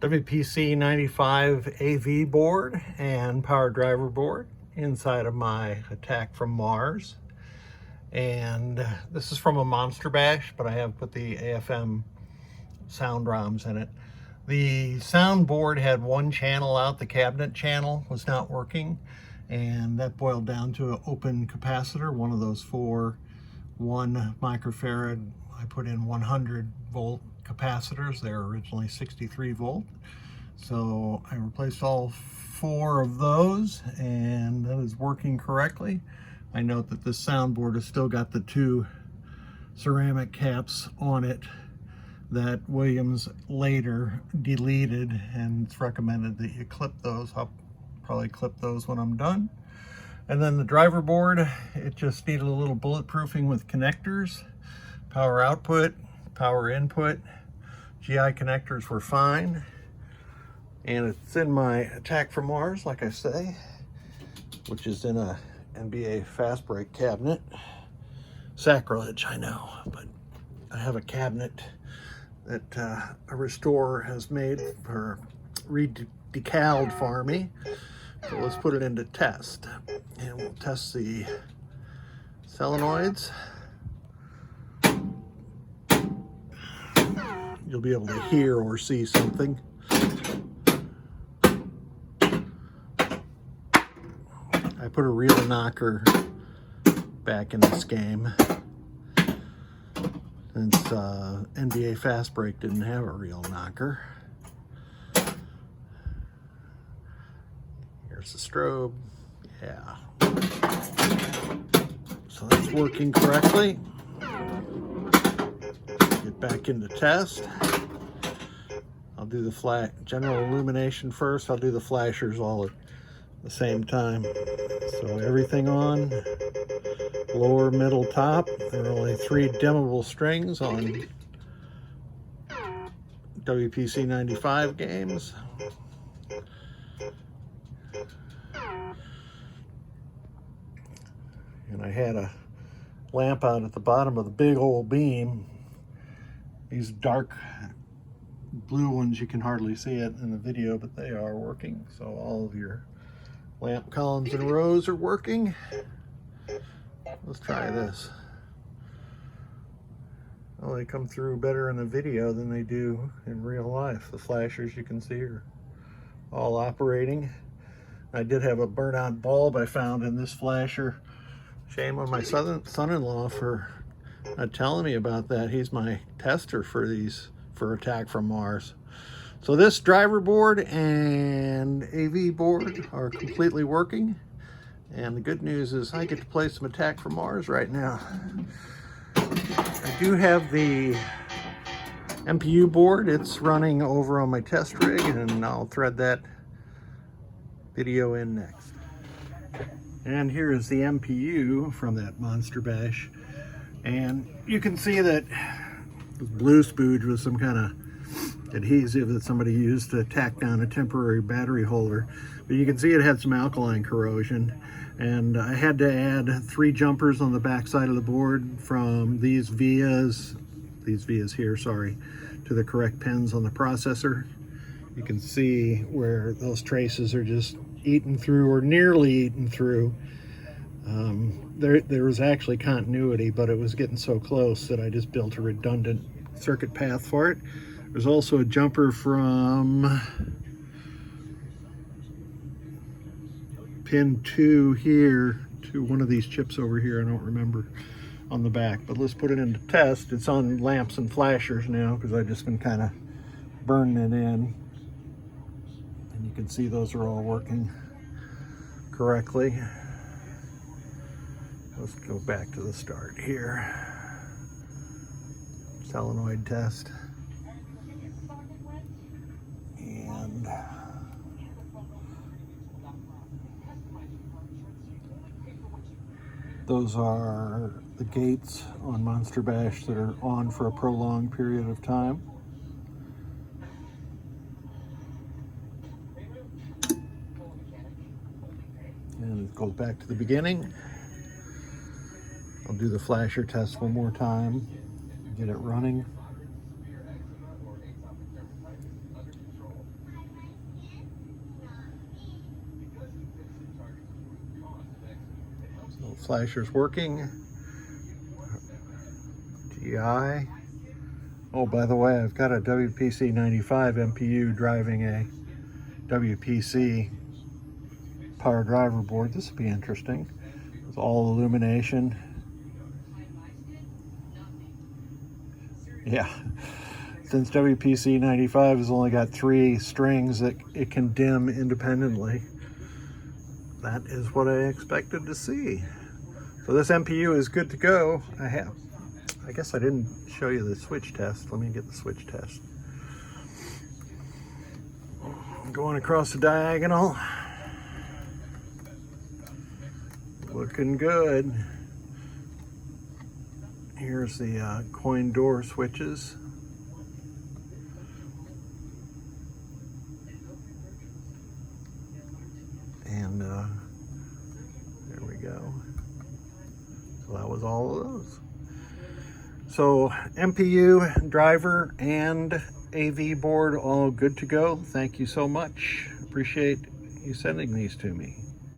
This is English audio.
WPC 95 AV board and power driver board inside of my Attack from Mars. And this is from a Monster Bash, but I have put the AFM sound ROMs in it. The soundboard had one channel out, the cabinet channel was not working, and that boiled down to an open capacitor, one of those 4 1 microfarad. I put in 100 volt capacitors. They're originally 63 volt. So I replaced all 4 of those, and that is working correctly. I note that this soundboard has still got the 2 ceramic caps on it that Williams later deleted, and it's recommended that you clip those. I'll probably clip those when I'm done. And then the driver board, it just needed a little bulletproofing with connectors. Power output, power input, GI connectors were fine. And it's in my Attack from Mars, like I say, which is in a NBA fast break cabinet. Sacrilege, I know, but I have a cabinet that a restorer has made for decaled for me. So let's put it into test, and we'll test the solenoids. You'll be able to hear or see something. I put a real knocker back in this game, since NBA Fast Break didn't have a real knocker. Here's the strobe. Yeah. So that's working correctly. Get back into test. I'll do the general illumination first. I'll do the flashers all at the same time. So everything on, lower, middle, top. There are only 3 dimmable strings on WPC 95 games. And I had a lamp out at the bottom of the big old beam. These dark blue ones, you can hardly see it in the video, but they are working. So all of your lamp columns and rows are working. Let's try this. Oh, they come through better in the video than they do in real life. The flashers you can see are all operating. I did have a burnout bulb I found in this flasher. Shame on my son-in-law for not telling me about that. He's my tester for these, for Attack from Mars. So this driver board and AV board are completely working. And the good news is I get to play some Attack from Mars right now. I do have the MPU board. It's running over on my test rig, and I'll thread that video in next. And here is the MPU from that Monster Bash. And you can see that the blue spooge was some kind of adhesive that somebody used to tack down a temporary battery holder. But you can see it had some alkaline corrosion. And I had to add 3 jumpers on the back side of the board from these vias here, sorry, to the correct pins on the processor. You can see where those traces are just eaten through, or nearly eaten through. There was actually continuity, but it was getting so close that I just built a redundant circuit path for it. There's also a jumper from pin 2 here to one of these chips over here, I don't remember, on the back. But let's put it into test. It's on lamps and flashers now because I've just been kind of burning it in. And you can see those are all working correctly. Let's go back to the start here. Solenoid test. And those are the gates on Monster Bash that are on for a prolonged period of time. And it goes back to the beginning. I'll do the flasher test one more time, get it running. flasher's working. GI. Oh, by the way, I've got a WPC 95 MPU driving a WPC power driver board. This will be interesting. It's all illumination. Yeah, since WPC 95 has only got 3 strings that it can dim independently, that is what I expected to see. So this MPU is good to go. I guess I didn't show you the switch test. Let me get the switch test. Going across the diagonal. Looking good. Here's the coin door switches. And there we go. So that was all of those. So MPU, driver, and AV board all good to go. Thank you so much. Appreciate you sending these to me.